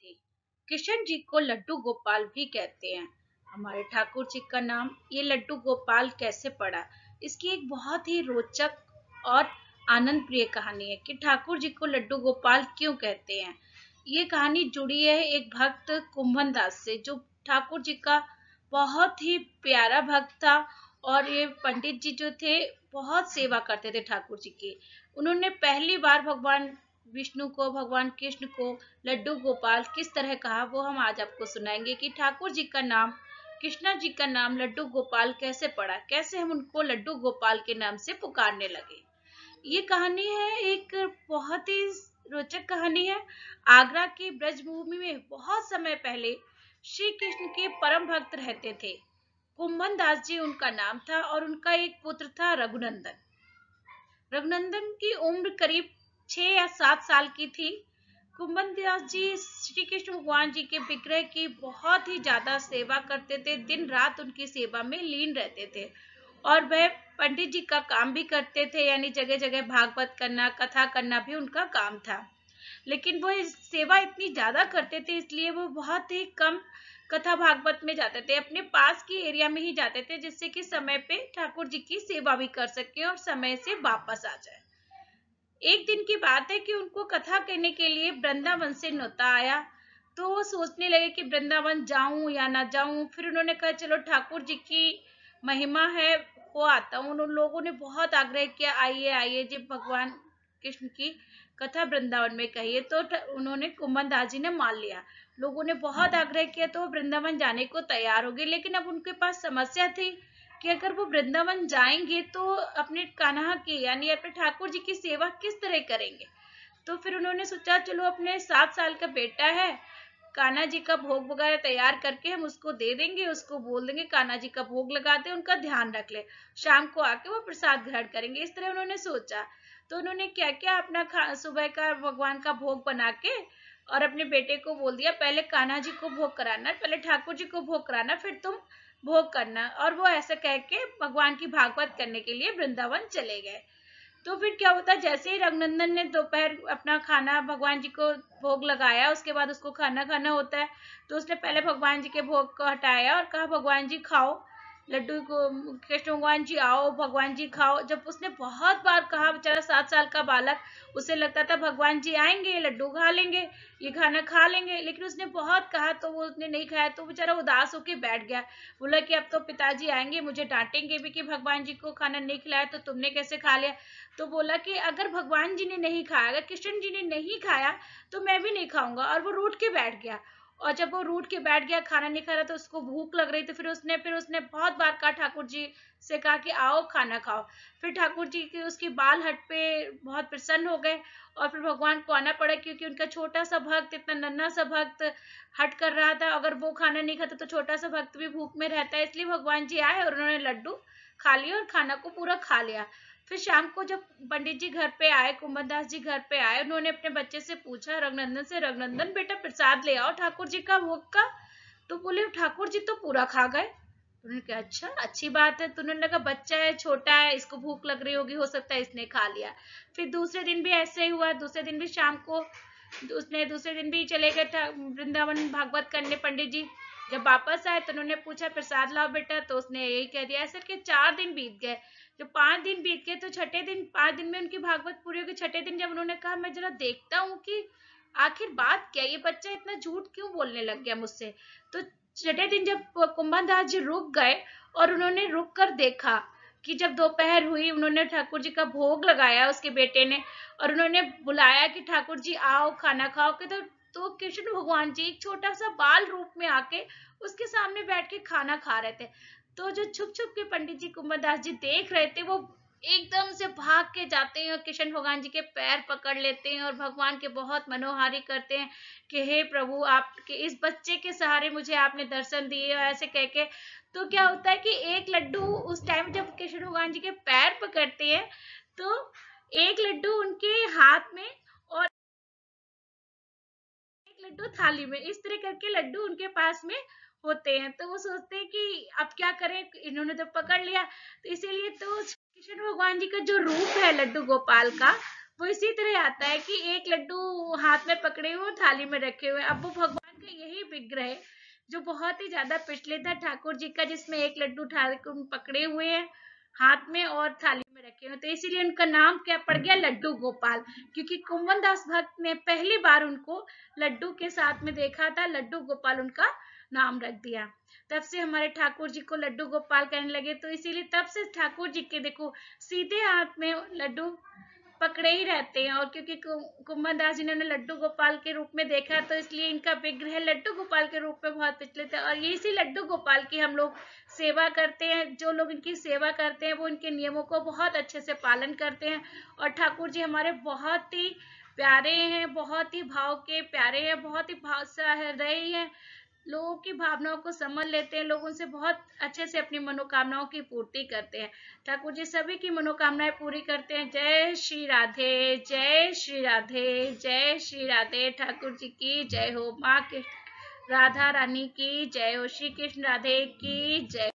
थे। कृष्ण जी को लड्डू गोपाल भी कहते हैं। हमारे ठाकुर जी का नाम ये लड्डू गोपाल कैसे पड़ा, इसकी एक बहुत ही रोचक और आनंद प्रिय कहानी है कि ठाकुर जी को लड्डू गोपाल क्यों कहते हैं। ये कहानी जुड़ी है एक भक्त कुंभन दास से, जो ठाकुर जी का बहुत ही प्यारा भक्त था। और ये पंडित जी जो थे बहुत सेवा करते थे ठाकुर जी की। उन्होंने पहली बार भगवान विष्णु को, भगवान कृष्ण को लड्डू गोपाल किस तरह कहा, वो हम आज आपको सुनाएंगे कि ठाकुर जी का नाम, कृष्णा जी का नाम लड्डू गोपाल कैसे पड़ा, कैसे हम उनको लड्डू गोपाल के नाम से पुकारने लगे। ये कहानी है एक बहुत ही रोचक कहानी है। आगरा की ब्रजभूमि में बहुत समय पहले श्री कृष्ण के परम भक्त रहते थे। कुंभन दास जी उनका नाम था और उनका एक पुत्र था रघुनंदन। रघुनंदन की उम्र करीब 6 या 7 साल की थी। कुंभन दास जी श्री कृष्ण भगवान जी के विग्रह की बहुत ही ज्यादा सेवा करते थे, दिन रात उनकी सेवा में लीन रहते थे। और वह पंडित जी का काम भी करते थे, यानी जगह जगह भागवत करना, कथा करना भी उनका काम था। लेकिन वो सेवा इतनी ज्यादा करते थे, इसलिए वो बहुत ही कम कथा भागवत में जाते थे, अपने पास की एरिया में ही जाते थे, जिससे कि समय पे ठाकुर जी की सेवा भी कर सके और समय से वापस आ जाए। एक दिन की बात है कि उनको कथा कहने के लिए वृंदावन से न्योता आया। तो वो सोचने लगे कि वृंदावन जाऊं या ना जाऊं। फिर उन्होंने कहा चलो ठाकुर जी की महिमा है वो आता हूँ। उन लोगों ने बहुत आग्रह किया, आइए आइए जी, भगवान कृष्ण की कथा वृंदावन में कहिए। तो उन्होंने कुंभन दास जी ने मान लिया। लोगों ने बहुत आग्रह किया तो वृंदावन जाने को तैयार हो गए। लेकिन अब उनके पास समस्या थी कि अगर वो वृंदावन जाएंगे तो अपने कान्हा की, यानी अपने ठाकुर जी की सेवा किस तरह करेंगे। तो फिर उन्होंने सोचा चलो अपने 7 साल का बेटा है, कान्हा जी का भोग वगैरह तैयार करके हम उसको दे देंगे, उसको बोल देंगे कान्हा जी का भोग लगा दे, उनका ध्यान रख ले, शाम को आके वो प्रसाद ग्रहण करेंगे। इस तरह उन्होंने सोचा। तो उन्होंने क्या किया, अपना सुबह का भगवान का भोग बना के और अपने बेटे को बोल दिया पहले कान्हा जी को भोग कराना, पहले ठाकुर जी को भोग कराना, फिर तुम भोग करना। और वो ऐसा कह के भगवान की भागवत करने के लिए वृंदावन चले गए। तो फिर क्या होता, जैसे ही रघुनंदन ने दोपहर अपना खाना भगवान जी को भोग लगाया, उसके बाद उसको खाना खाना होता है। तो उसने पहले भगवान जी के भोग को हटाया और कहा भगवान जी खाओ लड्डू को, कृष्ण भगवान जी आओ भगवान जी खाओ। जब उसने बहुत बार कहा, बेचारा 7 साल का बालक, उसे लगता था भगवान जी आएंगे लड्डू खा लेंगे, ये खाना खा लेंगे, लेकिन उसने बहुत कहा तो वो उसने नहीं खाया। तो बेचारा उदास होकर बैठ गया। बोला कि अब तो पिताजी आएंगे, मुझे डांटेंगे भी कि भगवान जी को खाना नहीं खिलाया तो तुमने कैसे खा लिया। तो बोला कि अगर भगवान जी ने नहीं खाया, अगर कृष्ण जी ने नहीं खाया तो मैं भी नहीं खाऊंगा। और वो रूठ के बैठ गया। और जब वो रूठ के बैठ गया, खाना नहीं खा रहा, तो उसको भूख लग रही थी। फिर उसने बहुत बार कहा ठाकुर जी से, कहा कि आओ खाना खाओ। फिर ठाकुर जी की उसकी बाल हट पे बहुत प्रसन्न हो गए। और फिर भगवान को आना पड़ा, क्योंकि उनका छोटा सा भक्त, इतना नन्हा सा भक्त हट कर रहा था। अगर वो खाना नहीं खाता तो छोटा सा भक्त भी भूख में रहता है। इसलिए भगवान जी आए और उन्होंने लड्डू खा लिया और खाना को पूरा खा लिया। फिर शाम को जब पंडित जी घर पे आए, कुंभन दास जी घर पे आए, उन्होंने अपने बच्चे से पूछा रघुनंदन से, रघुनंदन बेटा प्रसाद ले आओ ठाकुर जी का भोग का। तो बोले ठाकुर जी तो पूरा खा गए। उन्होंने कहा अच्छा, अच्छी बात है। तो उन्होंने कहा बच्चा है, छोटा है, इसको भूख लग रही होगी, हो सकता है इसने खा लिया। फिर दूसरे दिन भी ऐसे ही हुआ। दूसरे दिन भी शाम को उसने दूसरे दिन भी चले गए वृंदावन भागवत करने पंडित जी। जब वापस आए तो उन्होंने पूछा प्रसाद लाओ बेटा, तो उसने यही कह दिया। ऐसे के 4 दिन बीत गए। जब 5 दिन बीत गए तो छठे दिन, 5 दिन में उनकी भागवत पूरी होगी। छठे दिन जब उन्होंने कहा मैं जरा देखता हूँ कि आखिर बात क्या, ये बच्चा इतना झूठ क्यों बोलने लग गया मुझसे। तो छठे दिन जब कुंभन दास जी रुक गए और उन्होंने रुक कर देखा कि जब दोपहर हुई, उन्होंने ठाकुर जी का भोग लगाया उसके बेटे ने, और उन्होंने बुलाया कि ठाकुर जी आओ खाना खाओ के। तो कृष्ण भगवान जी एक छोटा सा बाल रूप में आके उसके सामने बैठ के खाना खा रहे थे। तो जो छुप छुप के पंडित जी कुंभन दास जी देख रहे थे, वो एकदम से भाग के जाते हैं और कृष्ण भगवान जी के पैर पकड़ लेते हैं और भगवान के बहुत मनोहारी करते हैं कि हे प्रभु, आपके इस बच्चे के सहारे मुझे आपने दर्शन दिए, और ऐसे कह के। तो क्या होता है कि एक लड्डू उस टाइम जब कृष्ण भगवान जी के पैर पकड़ते हैं, तो एक लड्डू उनके हाथ में और एक लड्डू थाली में, इस तरह करके लड्डू उनके पास में होते हैं। तो वो सोचते हैं कि अब क्या करें, इन्होंने तो पकड़ लिया। तो इसीलिए तो कृष्ण भगवान जी का जो रूप है लड्डू गोपाल का, वो इसी तरह आता है कि एक लड्डू हाथ में पकड़े हुए थाली में रखे हुए। अब वो भगवान का यही विग्रह है जो बहुत ही ज्यादा प्रचलित है ठाकुर जी का, जिसमें एक लड्डू ठाकुर पकड़े हुए हैं हाथ में और थाली में रखे हुए, तो इसीलिए उनका नाम क्या पड़ गया, लड्डू गोपाल, क्योंकि कुंवन दास भक्त ने पहली बार उनको लड्डू के साथ में देखा था, लड्डू गोपाल उनका नाम रख दिया। तब से हमारे ठाकुर जी को लड्डू गोपाल कहने लगे। तो इसीलिए तब से ठाकुर जी के देखो सीधे हाथ में लड्डू पकड़े ही रहते हैं, और क्योंकि कुंवर दास जी ने उन्हें लड्डू गोपाल के रूप में देखा, तो इसलिए इनका विग्रह लड्डू गोपाल के रूप में बहुत प्रचलित है। और ये इसी लड्डू गोपाल की हम लोग सेवा करते हैं। जो लोग इनकी सेवा करते हैं वो इनके नियमों को बहुत अच्छे से पालन करते हैं। और ठाकुर जी हमारे बहुत ही प्यारे हैं, बहुत ही भाव के प्यारे हैं, बहुत ही भाव रहे हैं, लोगों की भावनाओं को समझ लेते हैं, लोग उनसे बहुत अच्छे से अपनी मनोकामनाओं की पूर्ति करते हैं। ठाकुर जी सभी की मनोकामनाएं पूरी करते हैं। जय श्री राधे, जय श्री राधे, जय श्री राधे। ठाकुर जी की जय हो। माँ कृष्ण राधा रानी की जय हो। श्री कृष्ण राधे की जय।